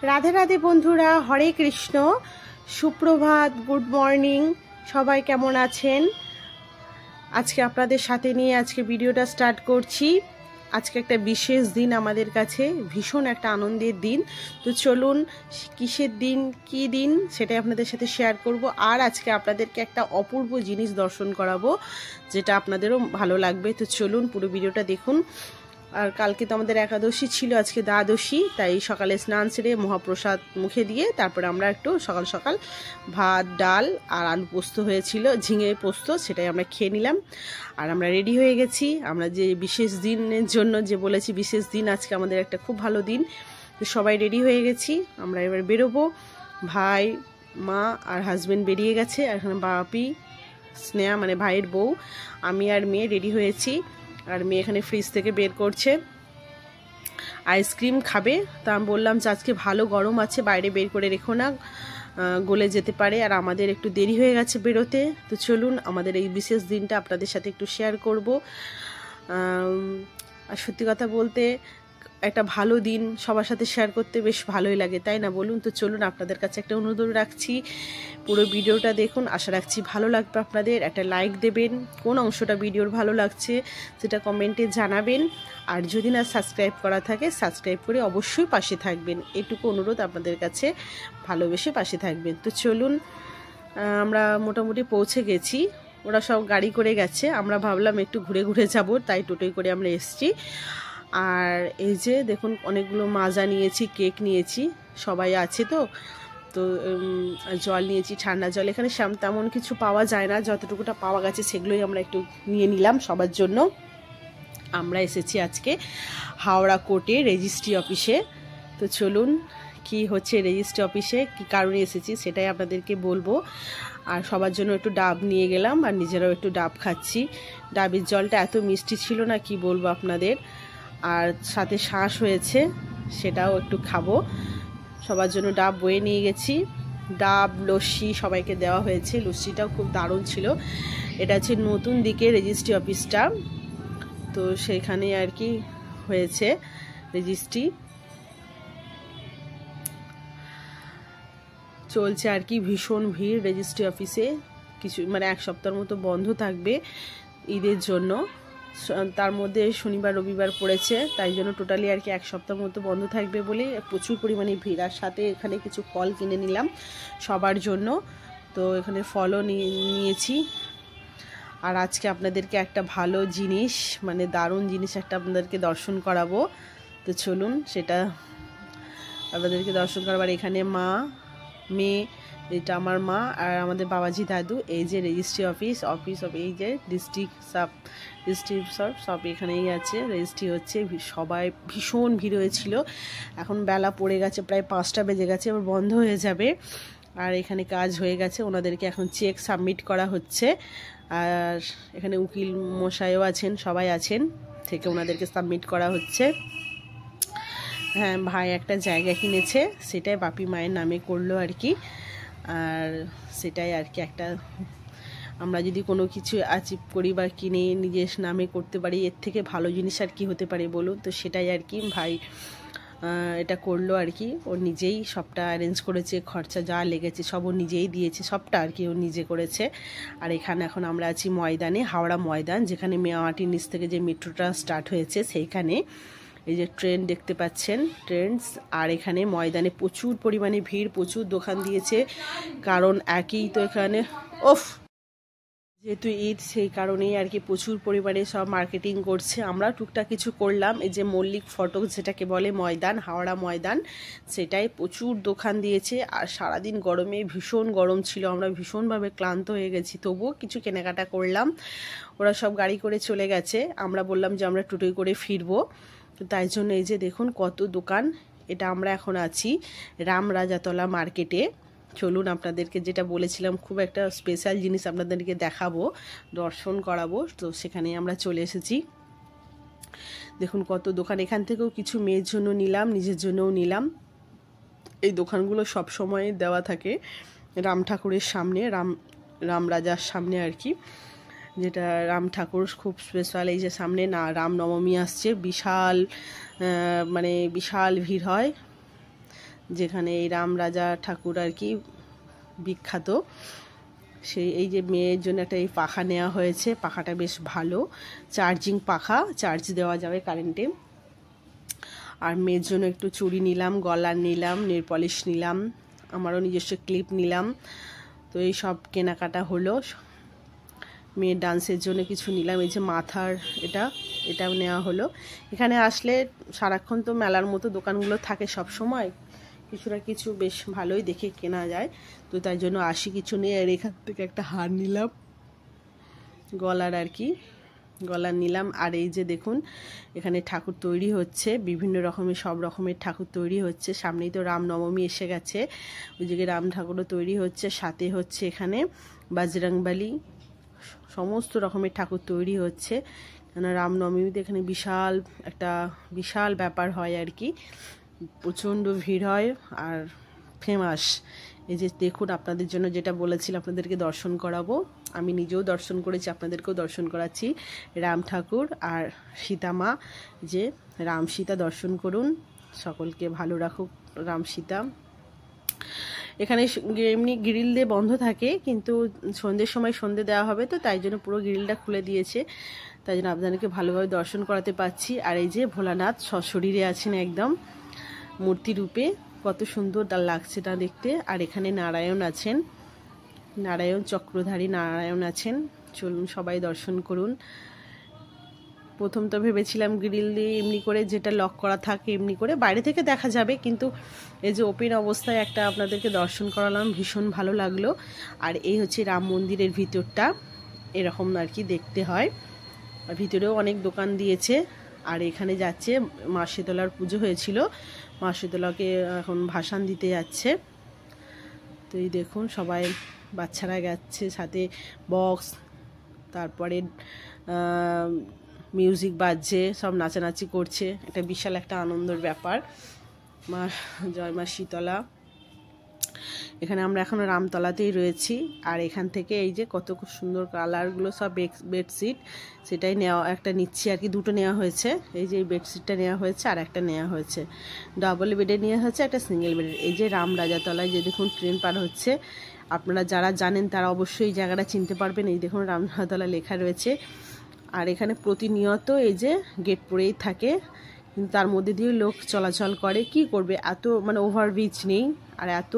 রাধে রাধে বন্ধুরা, হরে কৃষ্ণ, সুপ্রভাত, good morning. সবাই কেমন আছেন? আজকে আপনাদের সাথে নিয়ে আজকে ভিডিওটা স্টার্ট করছি। আজকে একটা বিশেষ দিন আমাদের কাছে, ভীষণ একটা আনন্দের দিন। তো চলুন, কিসের দিন, কি দিন, সেটাই আপনাদের সাথে শেয়ার করব। আর আজকে আপনাদেরকে একটা অপূর্ব জিনিস দর্শন করাবো, যেটা আপনাদেরও ভালো লাগবে। তো চলুন পুরো ভিডিওটা দেখুন। আর কালকে তো আমাদের একাদশী ছিল, আজকে দ্বাদশী, তাই সকালে স্নান সেরে মহাপ্রসাদ মুখে দিয়ে তারপরে আমরা একটু সকাল সকাল ভাত, ডাল আর আলু পোস্ত হয়েছিল, ঝিঙে পোস্ত, সেটাই আমরা খেয়ে নিলাম। আর আমরা রেডি হয়ে গেছি। আমরা যে বিশেষ দিনের জন্য যে বলেছি, বিশেষ দিন আজকে আমাদের একটা খুব ভালো দিন, তো সবাই রেডি হয়ে গেছি। আমরা এবার বেরোবো। ভাই, মা আর হাজব্যান্ড বেরিয়ে গেছে। আর এখানে বাপি, স্নেহা মানে ভাইয়ের বউ, আমি আর মেয়ে রেডি হয়েছি। আর মেয়ে এখানে ফ্রিজ থেকে বের করছে আইসক্রিম খাবে। তা আমি বললাম যে আজকে ভালো গরম আছে, বাইরে বের করে রেখো না, গলে যেতে পারে। আর আমাদের একটু দেরি হয়ে গেছে বেরোতে। তো চলুন আমাদের এই বিশেষ দিনটা আপনাদের সাথে একটু শেয়ার করব। আর সত্যি কথা বলতে, একটা ভালো দিন সবার সাথে শেয়ার করতে বেশ ভালোই লাগে, তাই না বলুন? তো চলুন, আপনাদের কাছে একটা অনুরোধ রাখছি, পুরো ভিডিওটা দেখুন। আশা রাখছি ভালো লাগবে আপনাদের। একটা লাইক দেবেন, কোন অংশটা ভিডিওর ভালো লাগছে সেটা কমেন্টে জানাবেন। আর যদি না সাবস্ক্রাইব করা থাকে, সাবস্ক্রাইব করে অবশ্যই পাশে থাকবেন, এটুকু অনুরোধ আপনাদের কাছে, ভালোবেসে পাশে থাকবেন। তো চলুন, আমরা মোটামুটি পৌঁছে গেছি। ওরা সব গাড়ি করে গেছে, আমরা ভাবলাম একটু ঘুরে ঘুরে যাব, তাই টোটোয় করে আমরা এসেছি। আর এই যে দেখুন, অনেকগুলো মাজা নিয়েছি, কেক নিয়েছি, সবাই আছে তো তো জল নিয়েছি, ঠান্ডা জল। এখানে তেমন কিছু পাওয়া যায় না, যতটুকুটা পাওয়া গেছে সেগুলোই আমরা একটু নিয়ে নিলাম সবার জন্য। আমরা এসেছি আজকে হাওড়া কোর্টে রেজিস্ট্রি অফিসে। তো চলুন, কি হচ্ছে রেজিস্ট্রি অফিসে, কি কারণে এসেছি সেটাই আপনাদেরকে বলবো। আর সবার জন্য একটু ডাব নিয়ে গেলাম, আর নিজেরাও একটু ডাব খাচ্ছি। ডাবের জলটা এত মিষ্টি ছিল না, কি বলবো আপনাদের। আর সাথে শাঁস হয়েছে, সেটাও একটু খাবো। সবার জন্য ডাব বয়ে নিয়ে গেছি। ডাব, লস্যি সবাইকে দেওয়া হয়েছে। লস্যিটাও খুব দারুণ ছিল। এটা হচ্ছে নতুন দিকে রেজিস্ট্রি অফিসটা, তো সেইখানে আর কি হয়েছে রেজিস্ট্রি। চলছে আর কি, ভীষণ ভিড় রেজিস্ট্রি অফিসে। কিছু মানে এক সপ্তাহের মতো বন্ধ থাকবে ঈদের জন্য, তার মধ্যে শনিবার রবিবার পড়েছে, তাই জন্য টোটালি আর কি এক সপ্তাহ মতো বন্ধ থাকবে বলে প্রচুর পরিমাণে ভিড়। আর সাথে এখানে কিছু ফল কিনে নিলাম সবার জন্য, তো এখানে ফলও নিয়েছি। আর আজকে আপনাদেরকে একটা ভালো জিনিস, মানে দারুণ জিনিস একটা আপনাদেরকে দর্শন করাবো। তো চলুন, সেটা আপনাদেরকে দর্শন করাবার। এখানে মা, মেয়ে, এটা আমার মা আর আমাদের বাবাজি দাদু। এই যে রেজিস্ট্রি অফিস অফ এই যে ডিস্ট্রিক্ট সব এখানেই আছে, রেজিস্ট্রি হচ্ছে। সবাই ভীষণ ভিড় হয়েছিল। এখন বেলা পড়ে গেছে, প্রায় 5টা বেজে গেছে, এবার বন্ধ হয়ে যাবে। আর এখানে কাজ হয়ে গেছে, ওনাদেরকে এখন চেক সাবমিট করা হচ্ছে। আর এখানে উকিল মশাইও আছেন, সবাই আছেন, থেকে ওনাদেরকে সাবমিট করা হচ্ছে। হ্যাঁ, ভাই একটা জায়গা কিনেছে, সেটাই বাপি মায়ের নামে করলো আর কি। আর সেটাই আর কি, একটা আমরা যদি কোনো কিছু অ্যাচিভ করি বা কিনে নিজের নামে করতে পারি, এর থেকে ভালো জিনিস আর কি হতে পারে বলুন? তো সেটাই আর কি, ভাই এটা করলো আর কি। ও নিজেই সবটা অ্যারেঞ্জ করেছে, খরচা যা লেগেছে সব ও নিজেই দিয়েছে, সবটা আর কি ও নিজে করেছে। আর এখানে এখন আমরা আছি ময়দানে, হাওড়া ময়দান, যেখানে মেয়ামাটির নিচ থেকে যে মেট্রোটা স্টার্ট হয়েছে সেইখানে। এই যে ট্রেন দেখতে পাচ্ছেন, ট্রেনস। আর এখানে ময়দানে প্রচুর পরিমাণে ভিড়, প্রচুর দোকান দিয়েছে, কারণ একই তো এখানে যেহেতু ঈদ, সেই কারণেই আর কি প্রচুর পরিমাণে সব মার্কেটিং করছে। আমরা টুকটাক কিছু করলাম। এই যে মল্লিক ফটক যেটাকে বলে ময়দান, হাওড়া ময়দান, সেটাই প্রচুর দোকান দিয়েছে। আর সারাদিন গরমে, ভীষণ গরম ছিল, আমরা ভীষণভাবে ক্লান্ত হয়ে গেছি, তবুও কিছু কেনাকাটা করলাম। ওরা সব গাড়ি করে চলে গেছে, আমরা বললাম যে আমরা টোটোয় করে ফিরবো। তো তাই জন্য এই যে দেখুন কত দোকান। এটা আমরা এখন আছি রামরাজাতলা মার্কেটে। চলুন, আপনাদেরকে যেটা বলেছিলাম, খুব একটা স্পেশাল জিনিস আপনাদেরকে দেখাবো, দর্শন করাবো, তো সেখানে আমরা চলে এসেছি। দেখুন কত দোকান। এখান থেকেও কিছু মেয়ের জন্য নিলাম, নিজের জন্যও নিলাম। এই দোকানগুলো সব সময় দেওয়া থাকে রাম ঠাকুরের সামনে, রামরাজার সামনে আর কি, যেটা রাম ঠাকুর খুব স্পেশাল। এই যে সামনে না রামনবমী আসছে, বিশাল মানে বিশাল ভিড় হয়, যেখানে এই রাম রাজা ঠাকুর আর কি বিখ্যাত। সেই এই যে মেয়ের জন্য একটা এই পাখা নেওয়া হয়েছে, পাখাটা বেশ ভালো, চার্জিং পাখা, চার্জ দেওয়া যাবে কারেন্টে। আর মেয়ের জন্য একটু চুড়ি নিলাম, গলার নিলাম, নেল পলিশ নিলাম, আমারও নিজস্ব ক্লিপ নিলাম। তো এই সব কেনাকাটা হলো। মেয়ের ডান্সের জন্য কিছু নিলাম, এই যে মাথার এটাও নেওয়া হলো। এখানে আসলে সারাক্ষণ তো মেলার মতো দোকানগুলো থাকে সব সময়, কিছু না কিছু বেশ ভালোই দেখে কেনা যায়। তো তাই জন্য আসি কিছু নিয়ে। আর এখান থেকে একটা হার নিলাম, গলার আর কি, গলার নিলাম। আর এই যে দেখুন এখানে ঠাকুর তৈরি হচ্ছে, বিভিন্ন রকমের সব রকমের ঠাকুর তৈরি হচ্ছে। সামনেই তো রামনবমী এসে গেছে, ওই দিকে রাম ঠাকুরও তৈরি হচ্ছে, সাথে হচ্ছে এখানে বজরংবলী, সমস্ত রকমের ঠাকুর তৈরি হচ্ছে। কেন রামনবমীতে এখানে বিশাল ব্যাপার হয় আর কি, প্রচণ্ড ভিড় হয় আর ফেমাস। এই যে দেখুন, আপনাদের জন্য যেটা বলেছিলাম আপনাদেরকে দর্শন করাবো, আমি নিজেও দর্শন করেছি, আপনাদেরকেও দর্শন করাচ্ছি। রাম ঠাকুর আর সীতা মা, যে রাম সীতা দর্শন করুন, সকলকে ভালো রাখুক রাম সীতা। এখানে এমনি গ্রিল দিয়ে বন্ধ থাকে, কিন্তু সন্ধ্যের সময় সন্ধ্যে দেওয়া হবে, তো তাই জন্য পুরো গ্রিলটা খুলে দিয়েছে, তাই জন্য আপনাদেরকে ভালোভাবে দর্শন করাতে পারছি। আর এই যে ভোলানাথ সশরীরে আছেন একদম মূর্তি রূপে, কত সুন্দর লাগছে তা দেখতে। আর এখানে নারায়ণ আছেন, নারায়ণ চক্রধারী নারায়ণ আছেন। চলুন সবাই দর্শন করুন। প্রথম তো ভেবেছিলাম গ্রিল দিয়ে এমনি করে, যেটা লক করা থাকে এমনি করে বাইরে থেকে দেখা যাবে, কিন্তু এই যে ওপেন অবস্থায় একটা আপনাদেরকে দর্শন করালাম, ভীষণ ভালো লাগলো। আর এই হচ্ছে রাম মন্দিরের ভিতরটা, এরকম আর কি দেখতে হয়। আর ভিতরেও অনেক দোকান দিয়েছে। আর এখানে যাচ্ছে, মা শীতলার পুজো হয়েছিল, মা শীতলাকে এখন ভাসান দিতে যাচ্ছে। তো এই দেখুন সবাই, বাচ্চারা যাচ্ছে, সাথে বক্স, তারপরে মিউজিক বাজছে, সব নাচানাচি করছে, এটা বিশাল একটা আনন্দের ব্যাপার। মা জয় মা শীতলা। এখানে আমরা এখন রামতলাতেই রয়েছি। আর এখান থেকে এই যে কত সুন্দর কালারগুলো সব বেডশিট, সেটাই নেওয়া, একটা নিচ্ছি আর কি, দুটো নেওয়া হয়েছে। এই যে এই বেডশিটটা নেওয়া হয়েছে, আর একটা নেওয়া হয়েছে, ডাবল বেডে নেওয়া হয়েছে, একটা সিঙ্গেল বেডের। এই যে রাম রাজাতলায় যে দেখুন ট্রেন পার হচ্ছে, আপনারা যারা জানেন তারা অবশ্যই এই জায়গাটা চিনতে পারবেন। এই দেখুন রাম রাজাতলা লেখা রয়েছে। আর এখানে প্রতিনিয়ত এই যে গেট পড়েই থাকে, কিন্তু তার মধ্যে দিয়ে লোক চলাচল করে। কি করবে, এত মানে ওভারব্রিজ নেই, আর এত